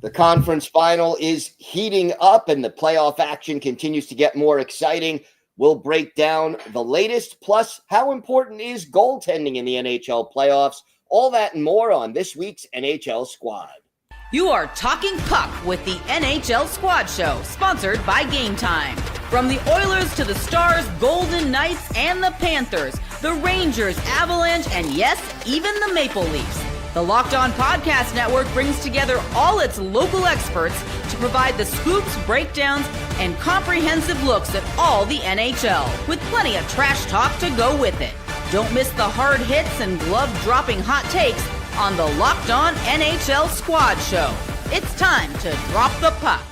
The conference final is heating up and the playoff action continues to get more exciting. We'll break down the latest, plus how important is goaltending in the NHL playoffs. All that and more on this week's NHL Squad. You are talking puck with the NHL Squad Show, sponsored by Game Time. From the Oilers to the Stars, Golden Knights, and the Panthers, the Rangers, Avalanche, and yes, even the Maple Leafs. The Locked On Podcast Network brings together all its local experts to provide the scoops, breakdowns, and comprehensive looks at all the NHL, with plenty of trash talk to go with it. Don't miss the hard hits and glove-dropping hot takes on the Locked On NHL Squad Show. It's time to drop the puck.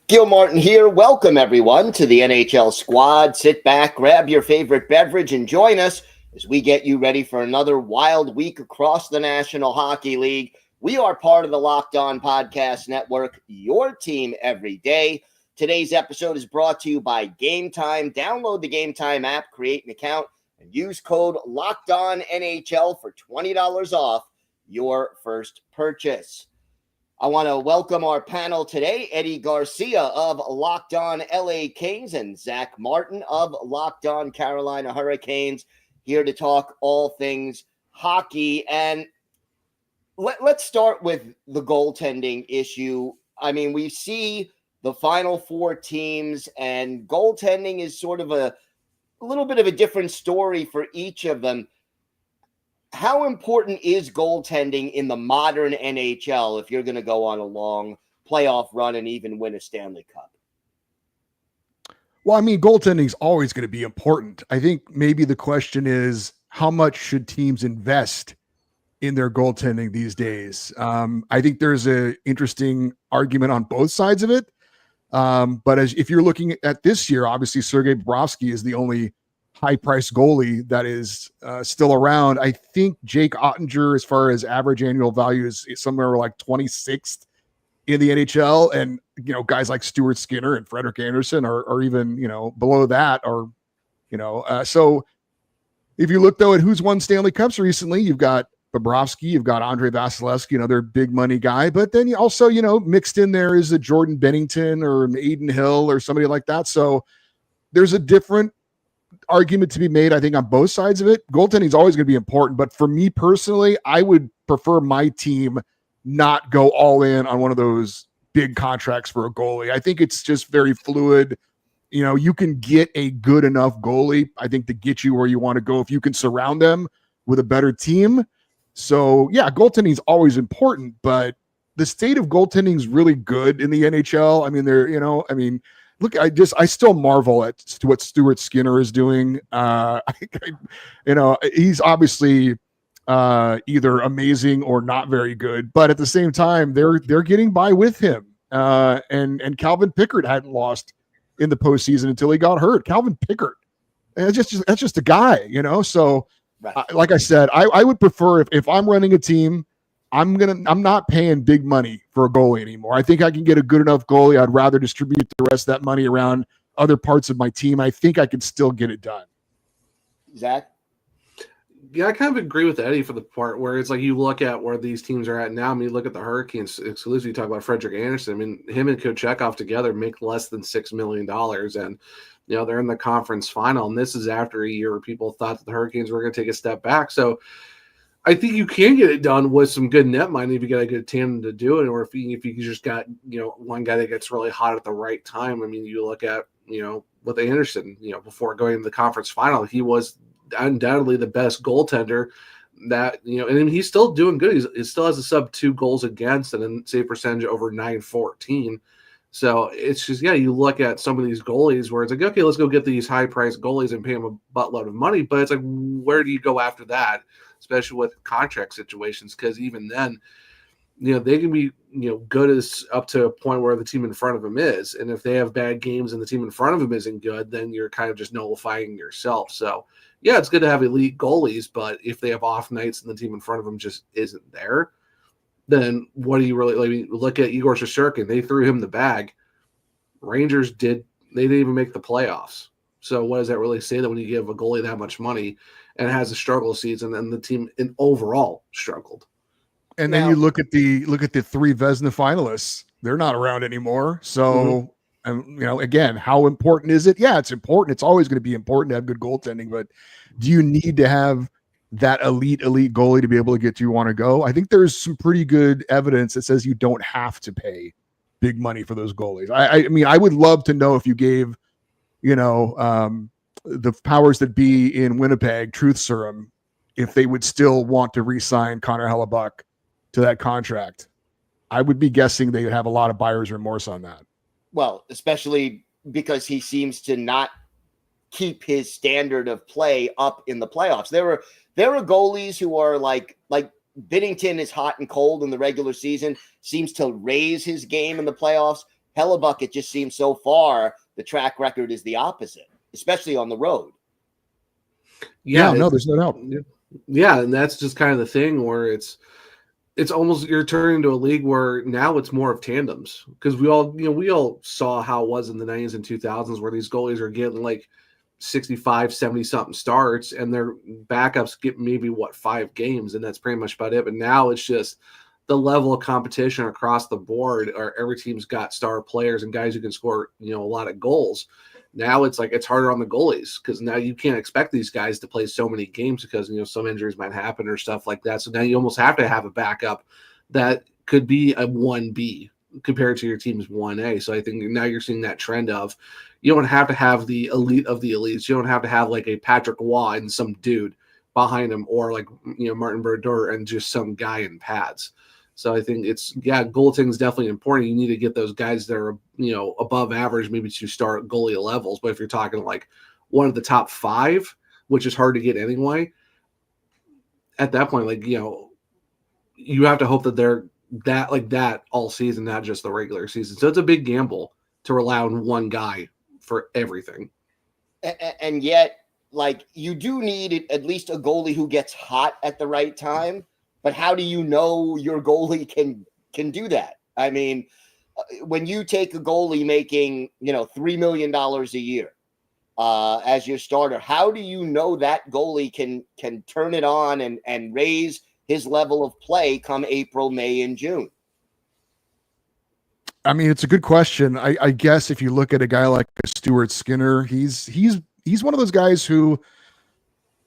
Gil Martin here. Welcome, everyone, to the NHL Squad. Sit back, grab your favorite beverage, and join us as we get you ready for another wild week across the National Hockey League. We are part of the Locked On Podcast Network, your team every day. Today's episode is brought to you by Game Time. Download the Game Time app, create an account, and use code LOCKEDONNHL for $20 off your first purchase. I want to welcome our panel today, Eddie Garcia of Locked On LA Kings and Zach Martin of Locked On Carolina Hurricanes, here to talk all things hockey. And let's start with the goaltending issue. I mean, we see the final four teams, and goaltending is sort of a little bit of a different story for each of them. How important is goaltending in the modern NHL if you're going to go on a long playoff run and even win a Stanley Cup? Well, I mean, goaltending is always going to be important. I think maybe the question is, how much should teams invest in their goaltending these days? I think there's an interesting argument on both sides of it. But if you're looking at this year, obviously Sergei Bobrovsky is the only high-priced goalie that is still around. I think Jake Ottinger, as far as average annual value, is somewhere like 26th in the NHL. And, you know, guys like Stuart Skinner and Frederik Andersen are even, you know, below that. Or, you know, so if you look, though, at who's won Stanley Cups recently, you've got Bobrovsky, you've got Andre Vasilevsky, another big money guy. But then you also, you know, mixed in there is a Jordan Bennington or Aiden Hill or somebody like that. So there's a different argument to be made, I think, on both sides of it. Goaltending is always going to be important. But for me personally, I would prefer my team not go all in on one of those big contracts for a goalie. I think it's just very fluid. You know, you can get a good enough goalie, I think, to get you where you want to go if you can surround them with a better team. So, yeah, goaltending is always important, but the state of goaltending is really good in the NHL. I mean, look, I still marvel at what Stuart Skinner is doing. He's obviously either amazing or not very good, but at the same time, they're getting by with him. And Calvin Pickard hadn't lost in the postseason until he got hurt. Calvin Pickard, that's just a guy, you know. So, right. Like I said, I would prefer if I'm running a team, I'm not paying big money for a goalie anymore. I think I can get a good enough goalie. I'd rather distribute the rest of that money around other parts of my team. I think I can still get it done. Zach? Yeah, I kind of agree with Eddie for the part where it's like you look at where these teams are at now. I mean, you look at the Hurricanes exclusively. You talk about Frederik Andersen. I mean, him and Kochetkov together make less than $6 million. And, you know, they're in the conference final. And this is after a year where people thought that the Hurricanes were going to take a step back. So I think you can get it done with some good net money if you get a good tandem to do it, or if you just got, you know, one guy that gets really hot at the right time. I mean, you look at, you know, with Anderson, you know, before going to the conference final, he was undoubtedly the best goaltender that, you know, and he's still doing good. He still has a sub-2 goals against and a save percentage over .914. So it's just, yeah, you look at some of these goalies where it's like, okay, let's go get these high-priced goalies and pay them a buttload of money. But it's like, where do you go after that, especially with contract situations? Because even then, you know, they can be, you know, good as up to a point where the team in front of them is. And if they have bad games and the team in front of them isn't good, then you're kind of just nullifying yourself. So, yeah, it's good to have elite goalies, but if they have off nights and the team in front of them just isn't there, then what do you really, I mean, look at Igor Shesterkin. They threw him the bag. Rangers they didn't even make the playoffs. So what does that really say that when you give a goalie that much money and has a struggle season and the team overall struggled? And Now, then you look at the three Vezina finalists. They're not around anymore. So, again, how important is it? Yeah, it's important. It's always going to be important to have good goaltending, but do you need to have that elite goalie to be able to get you want to go? I think there's some pretty good evidence that says you don't have to pay big money for those goalies. I mean, I would love to know if you gave, the powers that be in Winnipeg truth serum, if they would still want to re-sign Connor Hellebuck to that contract. I would be guessing they would have a lot of buyer's remorse on that. well, especially because he seems to not keep his standard of play up in the playoffs. There are goalies who are like Binnington is hot and cold in the regular season, seems to raise his game in the playoffs. Hellebuck, it just seems so far the track record is the opposite, especially on the road. Yeah, no, there's no doubt. Yeah, and that's just kind of the thing where it's almost you're turning to a league where now it's more of tandems, because we all saw how it was in the 90s and 2000s where these goalies are getting like 65, 70 something starts and their backups get maybe 5 games, and that's pretty much about it. But now it's just the level of competition across the board, or every team's got star players and guys who can score, a lot of goals. Now it's like it's harder on the goalies because now you can't expect these guys to play so many games because some injuries might happen or stuff like that. So now you almost have to have a backup that could be a 1B compared to your team's 1A. So I think now you're seeing that trend of you don't have to have the elite of the elites. You don't have to have like a Patrick Waugh and some dude behind him, or like Martin Brodeur and just some guy in pads. So I think goaltending is definitely important. You need to get those guys that are, above average, maybe to start goalie levels. But if you're talking like one of the top 5, which is hard to get anyway, at that point, you have to hope that they're that all season, not just the regular season. So it's a big gamble to rely on one guy for everything. And yet, you do need at least a goalie who gets hot at the right time. But how do you know your goalie can do that? I mean, when you take a goalie making, $3 million a year as your starter, how do you know that goalie can turn it on and raise his level of play come April, May, and June? I mean, it's a good question. I guess if you look at a guy like Stuart Skinner, he's one of those guys who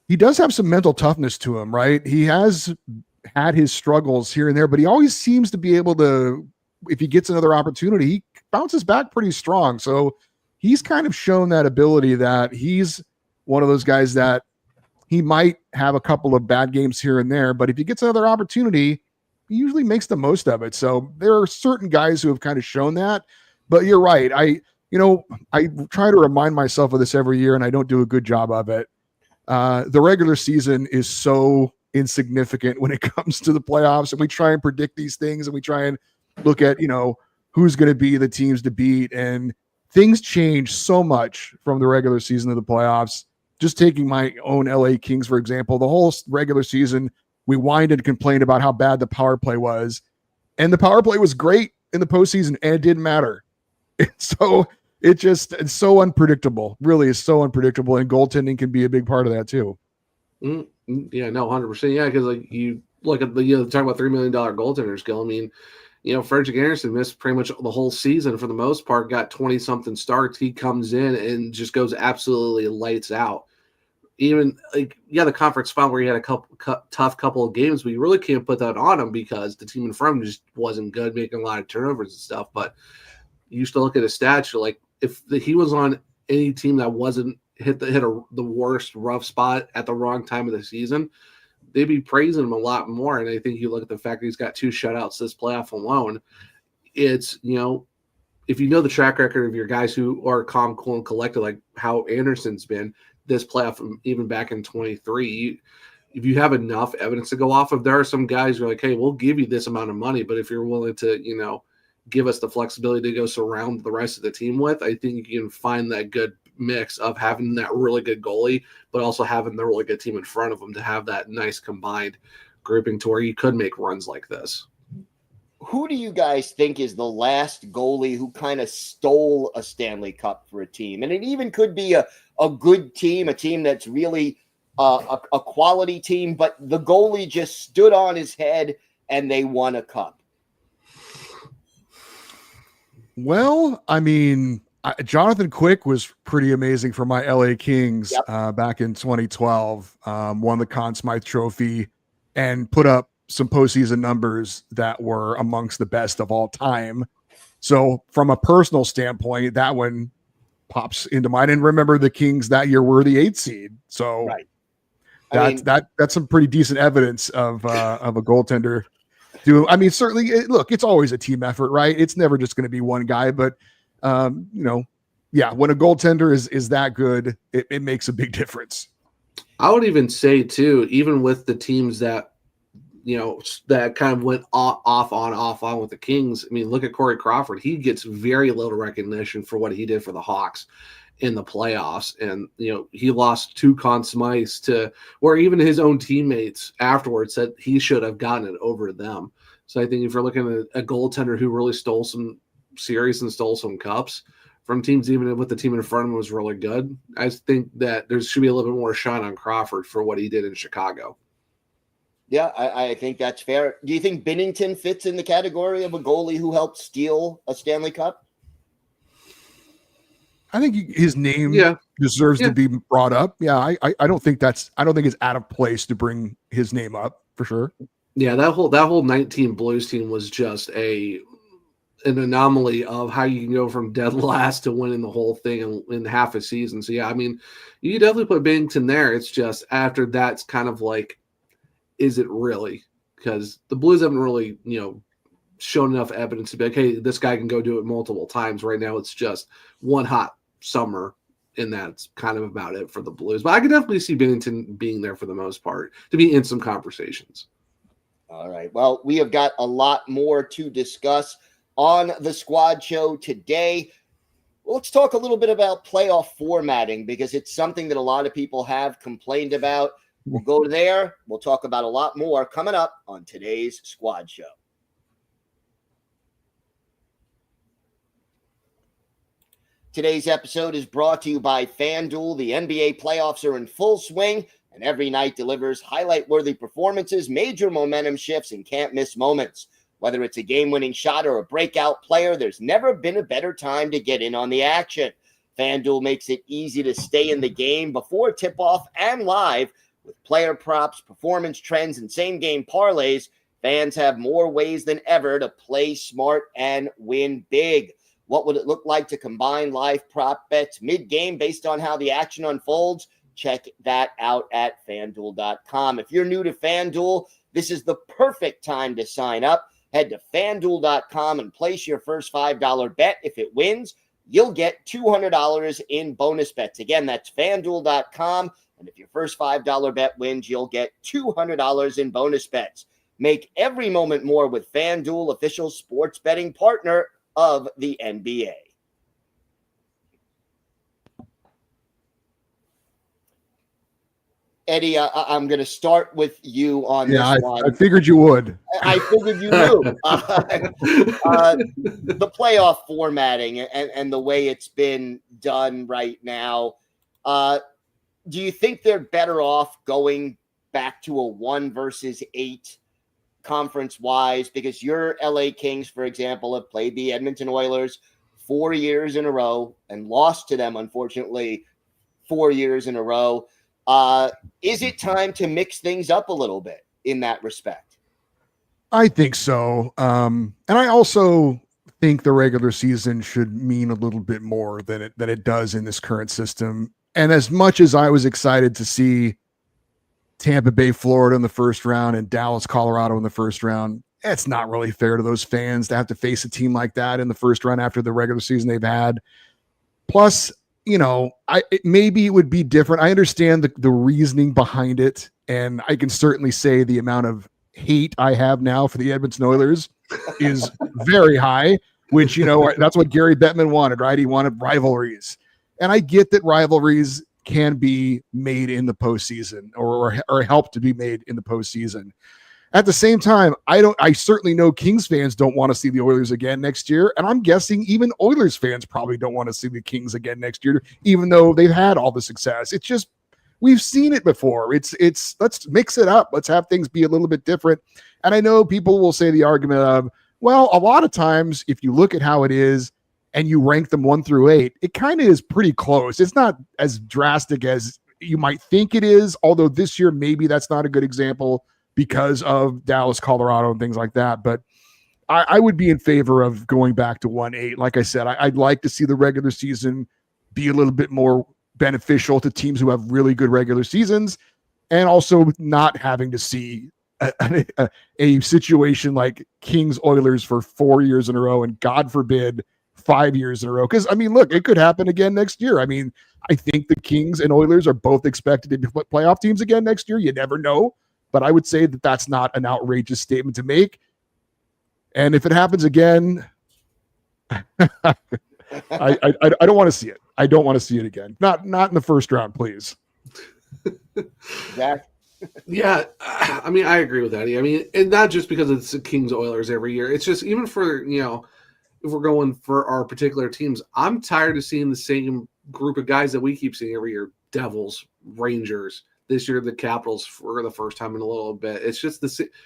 he does have some mental toughness to him, right? He has had his struggles here and there, but he always seems to be able to, if he gets another opportunity, he bounces back pretty strong. So he's kind of shown that ability that he's one of those guys that he might have a couple of bad games here and there, but if he gets another opportunity, he usually makes the most of it. So there are certain guys who have kind of shown that, but you're right. I try to remind myself of this every year and I don't do a good job of it. The regular season is so insignificant when it comes to the playoffs, and we try and predict these things and we try and look at who's going to be the teams to beat, and things change so much from the regular season to the playoffs. Just taking my own LA Kings for example, the whole regular season we whined and complained about how bad the power play was, and the power play was great in the postseason and it didn't matter. So it's so unpredictable, really is so unpredictable, and goaltending can be a big part of that too. Yeah, no, 100%. Yeah, because you look at the talk about $3 million goaltenders, Gil. I mean, Frederick Anderson missed pretty much the whole season for the most part. Got 20 something starts. He comes in and just goes absolutely lights out. Even the conference final where he had a tough couple of games, but you really can't put that on him because the team in front of him just wasn't good, making a lot of turnovers and stuff. But you used to look at his stats. You're like, if he was on any team that wasn't hit the worst rough spot at the wrong time of the season, they'd be praising him a lot more. And I think you look at the fact that he's got 2 shutouts this playoff alone. It's, if you know the track record of your guys who are calm, cool, and collected, like how Anderson's been this playoff, even back in 23, if you have enough evidence to go off of, there are some guys who are like, hey, we'll give you this amount of money, but if you're willing to, give us the flexibility to go surround the rest of the team with, I think you can find that good mix of having that really good goalie, but also having the really good team in front of them to have that nice combined grouping to where you could make runs like this. Who do you guys think is the last goalie who kind of stole a Stanley Cup for a team? And it even could be a good team, a team that's really a quality team, but the goalie just stood on his head and they won a cup? Well, I mean, Jonathan Quick was pretty amazing for my LA Kings back in 2012. Won the Conn Smythe Trophy and put up some postseason numbers that were amongst the best of all time. So from a personal standpoint, that one pops into mind. And remember, the Kings that year were the 8th seed. So that's some pretty decent evidence of a goaltender. I mean, certainly, look, it's always a team effort, right? It's never just going to be one guy, but when a goaltender is that good, it makes a big difference. I would even say too, even with the teams that that kind of went off on with the Kings. I mean, look at Corey Crawford. He gets very little recognition for what he did for the Hawks in the playoffs. And, he lost 2 Conn Smythes to where even his own teammates afterwards said he should have gotten it over them. So I think if you're looking at a goaltender who really stole some series and stole some cups from teams, even with the team in front of him was really good, I think that there should be a little bit more shine on Crawford for what he did in Chicago. Yeah, I think that's fair. Do you think Binnington fits in the category of a goalie who helped steal a Stanley Cup? I think his name deserves to be brought up. Yeah, I don't think it's out of place to bring his name up for sure. Yeah, that whole 19 Blues team was just an anomaly of how you can go from dead last to winning the whole thing in half a season. So yeah, I mean, you definitely put Binnington there. It's just after that's kind of like, is it really? Because the Blues haven't really, shown enough evidence to be like, hey, this guy can go do it multiple times. Right now, it's just one hot summer, and that's kind of about it for the Blues. But I could definitely see Binnington being there for the most part to be in some conversations. All right. Well, we have got a lot more to discuss on the Squad Show today. Let's talk a little bit about playoff formatting because it's something that a lot of people have complained about. We'll go there. We'll talk about a lot more coming up on today's Squad Show. Today's episode is brought to you by FanDuel. The NBA playoffs are in full swing, and every night delivers highlight-worthy performances, major momentum shifts, and can't-miss moments. Whether it's a game-winning shot or a breakout player, there's never been a better time to get in on the action. FanDuel makes it easy to stay in the game before tip-off and live. With player props, performance trends, and same-game parlays, fans have more ways than ever to play smart and win big. What would it look like to combine live prop bets mid-game based on how the action unfolds? Check that out at FanDuel.com. If you're new to FanDuel, this is the perfect time to sign up. Head to FanDuel.com and place your first $5 bet. If it wins, you'll get $200 in bonus bets. Again, that's FanDuel.com. And if your first $5 bet wins, you'll get $200 in bonus bets. Make every moment more with FanDuel, official sports betting partner of the NBA. Eddie, I'm going to start with you on this one. I figured you would. I figured you knew. The playoff formatting and the way it's been done right now, do you think they're better off going back to a 1 versus 8 conference-wise? Because your LA Kings, for example, have played the Edmonton Oilers 4 years in a row and lost to them, unfortunately, 4 years in a row. Is it time to mix things up a little bit in that respect? I think so. And I also think the regular season should mean a little bit more than it does in this current system. And as much as I was excited to see Tampa Bay, Florida in the first round and Dallas, Colorado in the first round, it's not really fair to those fans to have to face a team like that in the first round after the regular season they've had. Plus, maybe it would be different. I understand the reasoning behind it, and I can certainly say the amount of hate I have now for the Edmonton Oilers is very high, which, that's what Gary Bettman wanted, right? He wanted rivalries. And I get that rivalries can be made in the postseason or help to be made in the postseason. At the same time, I certainly know Kings fans don't want to see the Oilers again next year. And I'm guessing even Oilers fans probably don't want to see the Kings again next year, even though they've had all the success. It's just we've seen it before. It's let's mix it up. Let's have things be a little bit different. And I know people will say the argument of, well, a lot of times if you look at how it is and you rank them 1 through 8, it kind of is pretty close. It's not as drastic as you might think it is, although this year maybe that's not a good example because of Dallas, Colorado, and things like that. But I would be in favor of going back to 1-8. Like I said, I'd like to see the regular season be a little bit more beneficial to teams who have really good regular seasons, and also not having to see a situation like Kings Oilers for 4 years in a row, and God forbid 5 years in a row. Because I mean, look, it could happen again next year. I mean, I think the Kings and Oilers are both expected to be playoff teams again next year. You never know, but I would say that that's not an outrageous statement to make. And if it happens again, I don't want to see it. I don't want to see it again. Not in the first round, please. Zach? Yeah, I mean, I agree with Eddie. I mean, and not just because it's the Kings Oilers every year. It's just even for, if we're going for our particular teams, I'm tired of seeing the same group of guys that we keep seeing every year. Devils, Rangers, this year the Capitals for the first time in a little bit. It's just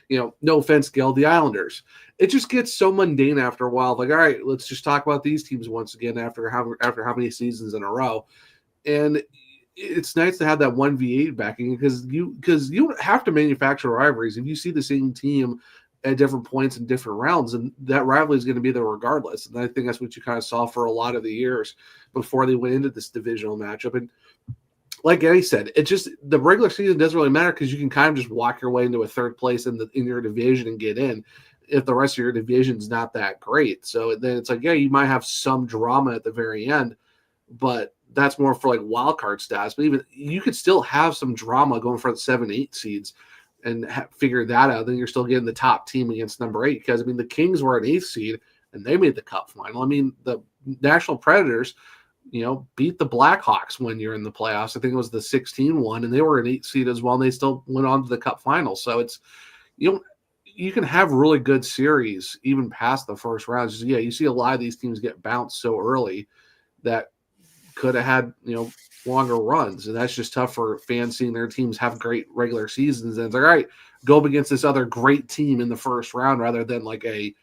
no offense, Gil, the Islanders. It just gets so mundane after a while. Like, all right, let's just talk about these teams once again after how many seasons in a row. And it's nice to have that 1v8 backing because you don't have to manufacture rivalries. If you see the same team at different points in different rounds, and that rivalry is going to be there regardless. And I think that's what you kind of saw for a lot of the years before they went into this divisional matchup. And like Eddie said, the regular season doesn't really matter because you can kind of just walk your way into a third place in your division and get in if the rest of your division's not that great. So then it's like, yeah, you might have some drama at the very end, but that's more for like wild card stats. But even you could still have some drama going for the 7-8 seeds and figure that out. Then you're still getting the top team against number 8 because I mean the Kings were an 8th seed and they made the cup final. I mean the National Predators, beat the Blackhawks when you're in the playoffs. I think it was the 16-1, and they were an 8th seed as well, and they still went on to the cup final. So it's you can have really good series even past the first round. Just, you see a lot of these teams get bounced so early that could have had longer runs, and that's just tough for fans seeing their teams have great regular seasons. And it's like, all right, go up against this other great team in the first round rather than like a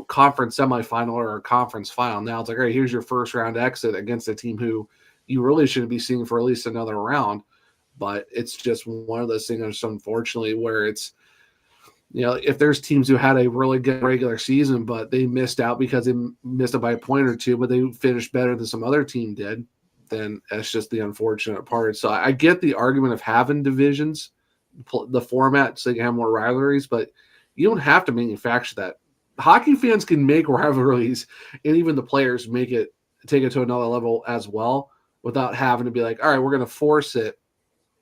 conference semifinal or a conference final. Now it's like, all right, here's your first round exit against a team who you really shouldn't be seeing for at least another round. But it's just one of those things, unfortunately, where it's, if there's teams who had a really good regular season, but they missed out because they missed it by a point or two, but they finished better than some other team did, then that's just the unfortunate part. So I get the argument of having divisions, the format, so you can have more rivalries, but you don't have to manufacture that. Hockey fans can make rivalries, and even the players take it to another level as well without having to be like, all right, we're going to force it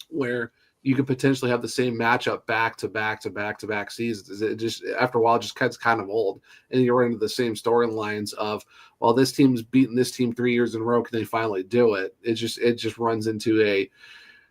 where you could potentially have the same matchup back to back seasons. It just after a while just gets kind of old, and you're into the same storylines of, well, this team's beaten this team 3 years in a row. Can they finally do it? It just runs into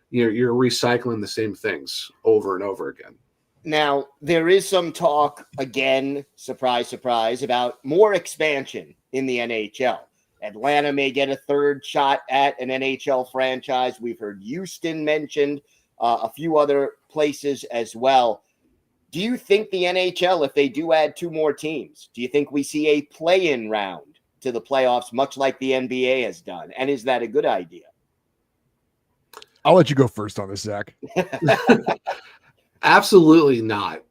you're recycling the same things over and over again. Now, there is some talk, again, surprise, surprise, about more expansion in the NHL. Atlanta may get a third shot at an NHL franchise. We've heard Houston mentioned, a few other places as well. Do you think the NHL, if they do add 2 more teams, do you think we see a play-in round to the playoffs, much like the NBA has done? And is that a good idea? I'll let you go first on this, Zach. Absolutely not.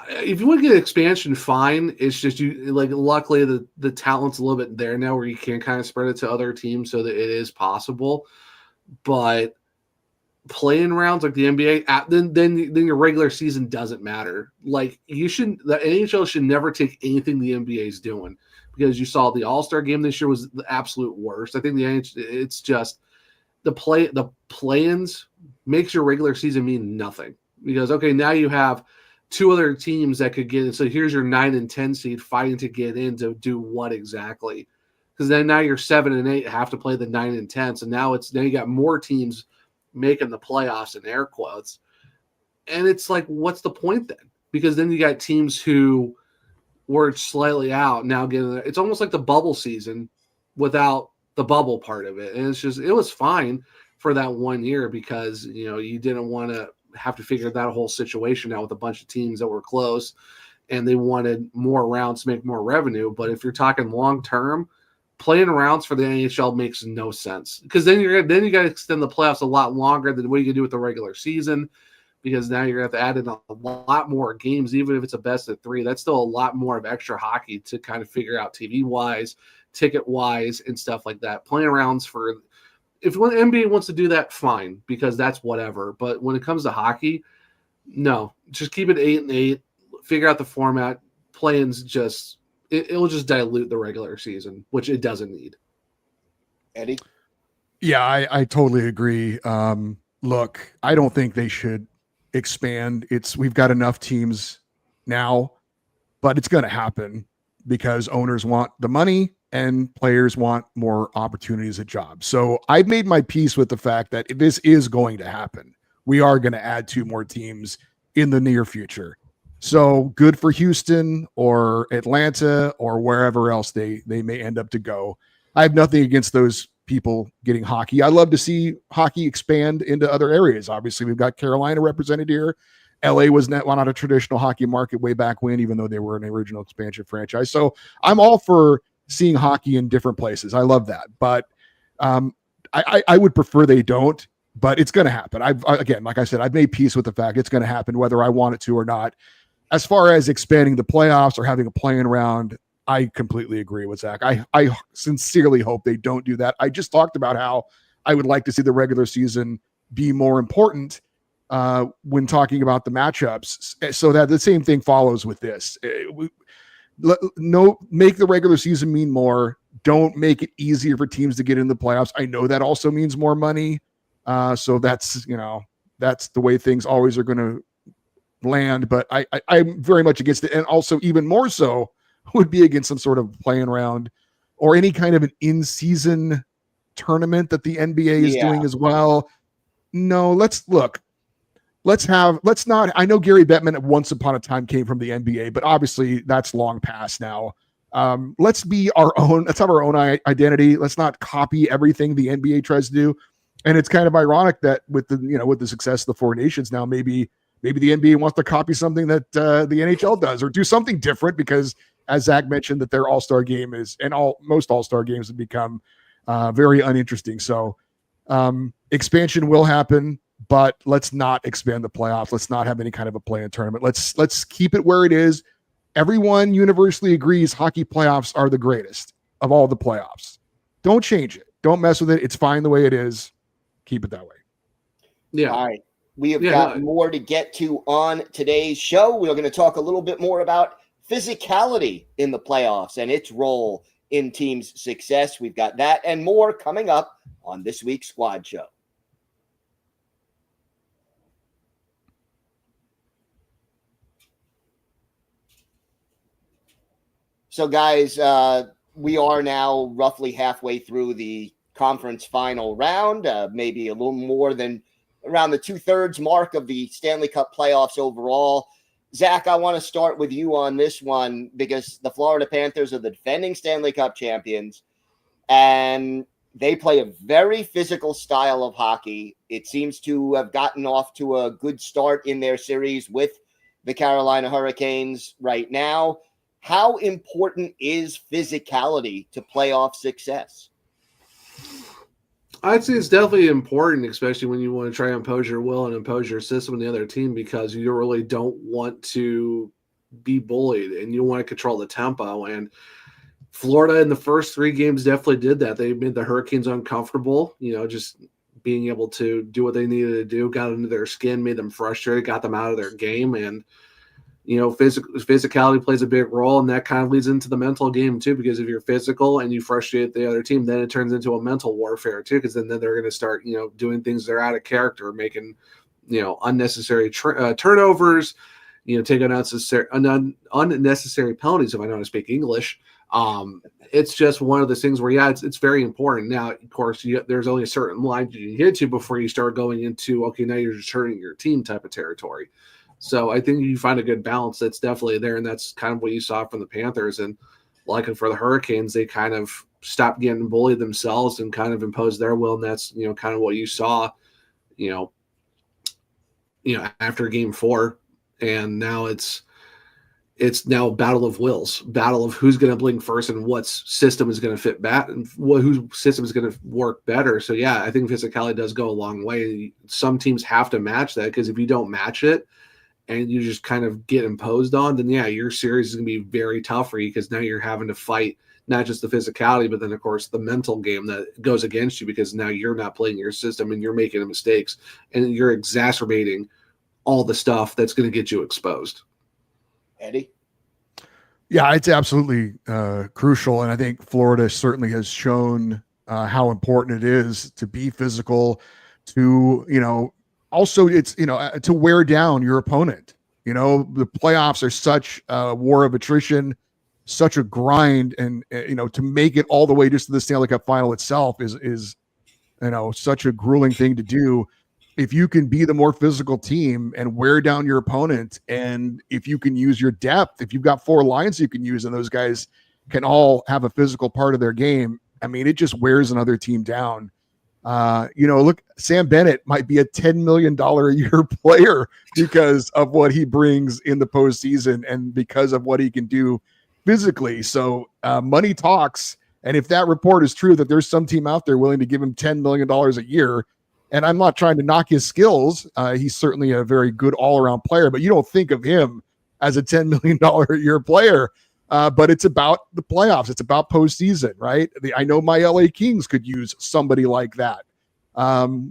If you want to get expansion, fine. It's just luckily the talent's a little bit there now where you can kind of spread it to other teams so that it is possible. But playing rounds like the NBA, then your regular season doesn't matter. Like the NHL should never take anything the NBA is doing, because you saw the All-Star game this year was the absolute worst. I think it's just the play-ins makes your regular season mean nothing. Because, okay, now you have 2 other teams that could get in. So here's your 9 and 10 seed fighting to get in to do what exactly? Because then now your 7 and 8 have to play the 9 and 10. So now you got more teams making the playoffs in air quotes. And it's like, what's the point then? Because then you got teams who were slightly out now getting – it's almost like the bubble season without the bubble part of it. And it's just – it was fine. for that 1 year because, you didn't want to have to figure that whole situation out with a bunch of teams that were close and they wanted more rounds to make more revenue. But if you're talking long term, playing rounds for the NHL makes no sense because then you got to extend the playoffs a lot longer than what you can do with the regular season, because now you're going to have to add in a lot more games, even if it's a best of 3. That's still a lot more of extra hockey to kind of figure out TV wise, ticket wise, and stuff like that. Playing rounds for, if the NBA wants to do that, fine, because that's whatever. But when it comes to hockey, no, just keep it 8-8. Figure out the format. Playing's just it'll just dilute the regular season, which it doesn't need. Eddie? Yeah, I totally agree. Look, I don't think they should expand. We've got enough teams now, but it's going to happen because owners want the money and players want more opportunities at jobs. So I've made my peace with the fact that this is going to happen. We are going to add 2 more teams in the near future. So good for Houston or Atlanta or wherever else they may end up to go. I have nothing against those people getting hockey. I love to see hockey expand into other areas. Obviously, we've got Carolina represented here. LA was not a traditional hockey market way back when, even though they were an original expansion franchise. So I'm all for seeing hockey in different places. I love that. But I would prefer they don't, but it's going to happen. Again, like I said, I've made peace with the fact it's going to happen whether I want it to or not. As far as expanding the playoffs or having a play-in round, I completely agree with Zach. I sincerely hope they don't do that. I just talked about how I would like to see the regular season be more important when talking about the matchups, so that the same thing follows with this. Make the regular season mean more. Don't make it easier for teams to get in the playoffs. I know that also means more money. So that's the way things always are going to land, but I'm very much against it. And also even more so would be against some sort of playing round or any kind of an in-season tournament that the NBA is doing as well. No, let's not, I know Gary Bettman at once upon a time came from the NBA, but obviously that's long past now. Let's be our own, let's have our own identity. Let's not copy everything the NBA tries to do. And it's kind of ironic that with the success of the 4 nations now, maybe the NBA wants to copy something that the NHL does or do something different because, as Zach mentioned, that their all-star game most all-star games have become very uninteresting. So expansion will happen, but let's not expand the playoffs. Let's not have any kind of a play-in tournament. Let's keep it where it is. Everyone universally agrees hockey playoffs are the greatest of all the playoffs. Don't change it. Don't mess with it. It's fine the way it is. Keep it that way. Yeah. All right. We have got more to get to on today's show. We're going to talk a little bit more about physicality in the playoffs and its role in teams' success. We've got that and more coming up on this week's Squad Show. So, guys, we are now roughly halfway through the conference final round, maybe a little more than around the 2/3 mark of the Stanley Cup playoffs overall. Zach, I want to start with you on this one because the Florida Panthers are the defending Stanley Cup champions, and they play a very physical style of hockey. It seems to have gotten off to a good start in their series with the Carolina Hurricanes right now. How important is physicality to playoff success? I'd say it's definitely important, especially when you want to try and impose your will and impose your system on the other team, because you really don't want to be bullied and you want to control the tempo. And Florida in the first 3 games definitely did that. They made the Hurricanes uncomfortable, just being able to do what they needed to do, got into their skin, made them frustrated, got them out of their game. And physicality plays a big role, and that kind of leads into the mental game too, because if you're physical and you frustrate the other team, then it turns into a mental warfare too, because then they're going to start, doing things that are out of character, making, unnecessary turnovers, take unnecessary penalties, if I know how to speak English. It's just one of those things where, it's very important. Now, of course, there's only a certain line you can get to before you start going into, okay, now you're just hurting your team type of territory. So I think you find a good balance that's definitely there, and that's kind of what you saw from the Panthers. And like for the Hurricanes, they kind of stop getting bullied themselves and kind of impose their will. And that's, kind of what you saw, after game 4. And now it's now a battle of wills, battle of who's going to blink first and what system is going to fit back and whose system is going to work better. So yeah, I think physicality does go a long way. Some teams have to match that, because if you don't match it and you just kind of get imposed on, then yeah, your series is going to be very tough for you, because now you're having to fight not just the physicality, but then of course the mental game that goes against you, because now you're not playing your system and you're making mistakes and you're exacerbating all the stuff that's going to get you exposed. Eddie? Yeah, it's absolutely crucial. And I think Florida certainly has shown how important it is to be physical, to, also it's, to wear down your opponent. The playoffs are such a war of attrition, such a grind. And, to make it all the way just to the Stanley Cup final itself is such a grueling thing to do. If you can be the more physical team and wear down your opponent, and if you can use your depth, if you've got 4 lines you can use, and those guys can all have a physical part of their game, I mean, it just wears another team down. Look, Sam Bennett might be a $10 million a year player because of what he brings in the postseason and because of what he can do physically. So money talks. And if that report is true, that there's some team out there willing to give him $10 million a year, and I'm not trying to knock his skills. He's certainly a very good all-around player, but you don't think of him as a $10 million a year player. But it's about the playoffs. It's about postseason, right? I know my LA Kings could use somebody like that.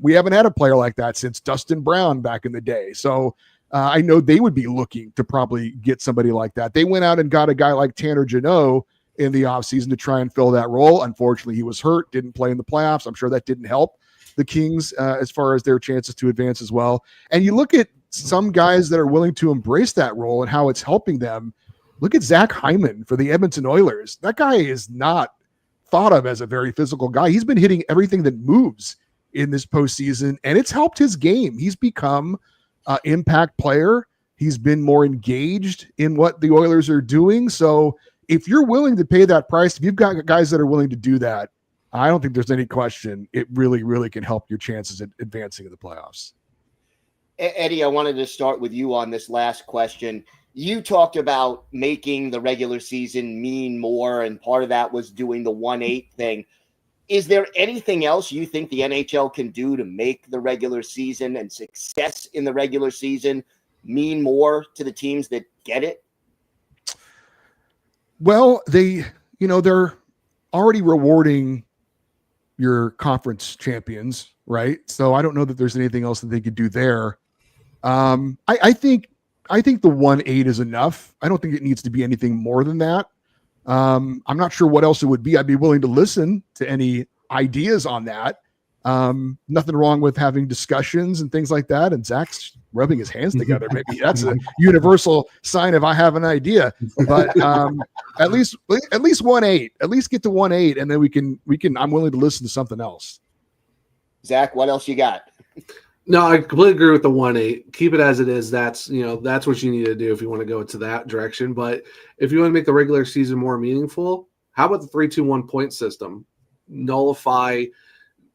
We haven't had a player like that since Dustin Brown back in the day. So I know they would be looking to probably get somebody like that. They went out and got a guy like Tanner Jeannot in the offseason to try and fill that role. Unfortunately, he was hurt, didn't play in the playoffs. I'm sure that didn't help the Kings as far as their chances to advance as well. And you look at some guys that are willing to embrace that role and how it's helping them. Look at Zach Hyman for the Edmonton Oilers. That guy is not thought of as a very physical guy. He's been hitting everything that moves in this postseason, and it's helped his game. He's become an impact player. He's been more engaged in what the Oilers are doing. So if you're willing to pay that price, if you've got guys that are willing to do that, I don't think there's any question. It really, really can help your chances at advancing in the playoffs. Eddie, I wanted to start with you on this last question. You talked about making the regular season mean more, and part of that was doing the 1-8 thing. Is there anything else you think the NHL can do to make the regular season and success in the regular season mean more to the teams that get it? Well, they're already rewarding your conference champions, right? So I don't know that there's anything else that they could do there. I think the 1-8 is enough. I don't think it needs to be anything more than that. I'm not sure what else it would be. I'd be willing to listen to any ideas on that. Nothing wrong with having discussions and things like that. And Zach's rubbing his hands together. Maybe that's a universal sign of I have an idea. But at least 1-8. At least get to 1-8, and then we can. I'm willing to listen to something else. Zach, what else you got? No, I completely agree with the 1-8. Keep it as it is. That's what you need to do if you want to go to that direction. But if you want to make the regular season more meaningful, how about the 3-2-1 point system? Nullify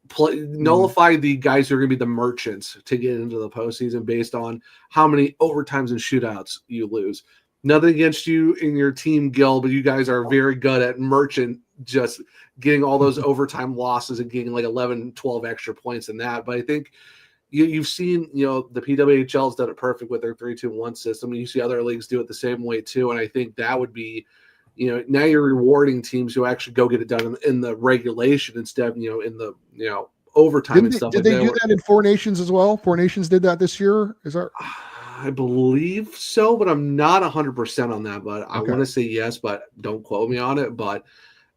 the guys who are going to be the merchants to get into the postseason based on how many overtimes and shootouts you lose. Nothing against you and your team, Gil, but you guys are very good at merchant, just getting all those overtime losses and getting like 11, 12 extra points in that. But I think you've seen, the PWHL has done it perfect with their 3-2-1 system. And you see other leagues do it the same way too. And I think that would be, now you're rewarding teams who actually go get it done in the regulation instead of, in the, overtime and stuff. Did they do that in Four Nations as well? Four Nations did that this year? Is that? I believe so, but I'm not 100% on that. But I want to say yes, but don't quote me on it. But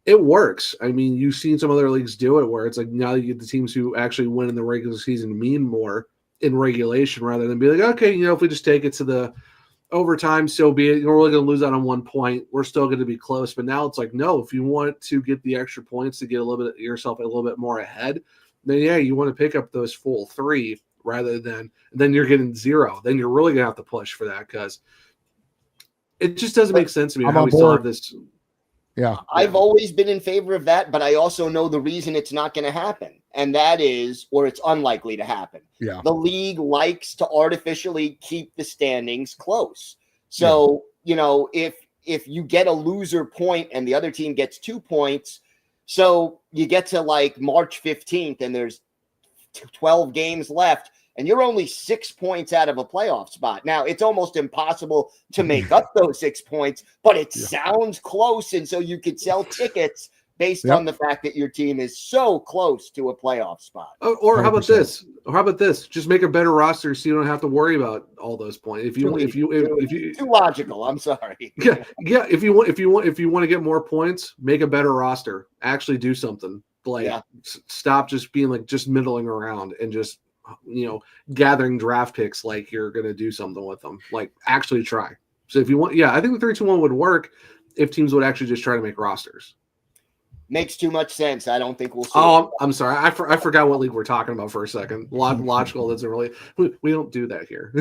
it works. I mean, you've seen some other leagues do it where it's like now you get the teams who actually win in the regular season mean more in regulation rather than be like, okay, if we just take it to the overtime, so be it. We're only going to lose out on 1 point. We're still going to be close. But now it's like, no, if you want to get the extra points to get yourself a little bit more ahead, then yeah, you want to pick up those full 3 rather than then you're getting 0. Then you're really going to have to push for that because it just doesn't make sense to me how we still have this. Yeah. I've always been in favor of that, but I also know the reason it's not going to happen. And that is, or it's unlikely to happen. Yeah. The league likes to artificially keep the standings close. So, if you get a loser point and the other team gets 2 points, so you get to like March 15th and there's 12 games left, and you're only 6 points out of a playoff spot. Now, it's almost impossible to make up those 6 points, but it sounds close. And so you could sell tickets based on the fact that your team is so close to a playoff spot. Or how about this? Or how about this? Just make a better roster so you don't have to worry about all those points. If you too logical, I'm sorry. Yeah. If you want to get more points, make a better roster. Actually do something. Stop just being like just middling around and just gathering draft picks like you're gonna do something with them. Like actually try. So if you want, I think the 3-2-1 would work if teams would actually just try to make rosters. Makes too much sense. I don't think we'll see. Oh, I'm sorry. I forgot what league we're talking about for a second. Logical doesn't really. We don't do that here.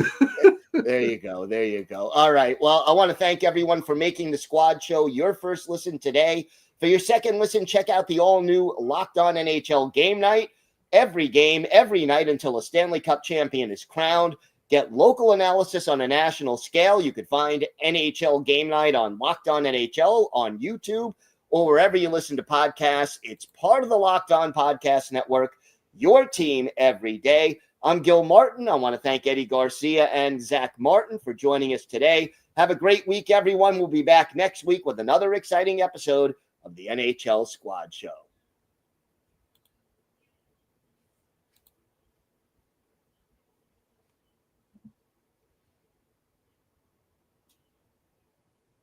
There you go. There you go. All right. Well, I want to thank everyone for making the Squad Show your first listen today. For your second listen, check out the all-new Locked On NHL Game Night. Every game, every night until a Stanley Cup champion is crowned. Get local analysis on a national scale. You can find NHL Game Night on Locked On NHL on YouTube or wherever you listen to podcasts. It's part of the Locked On Podcast Network, your team every day. I'm Gil Martin. I want to thank Eddie Garcia and Zach Martin for joining us today. Have a great week, everyone. We'll be back next week with another exciting episode of the NHL Squad Show.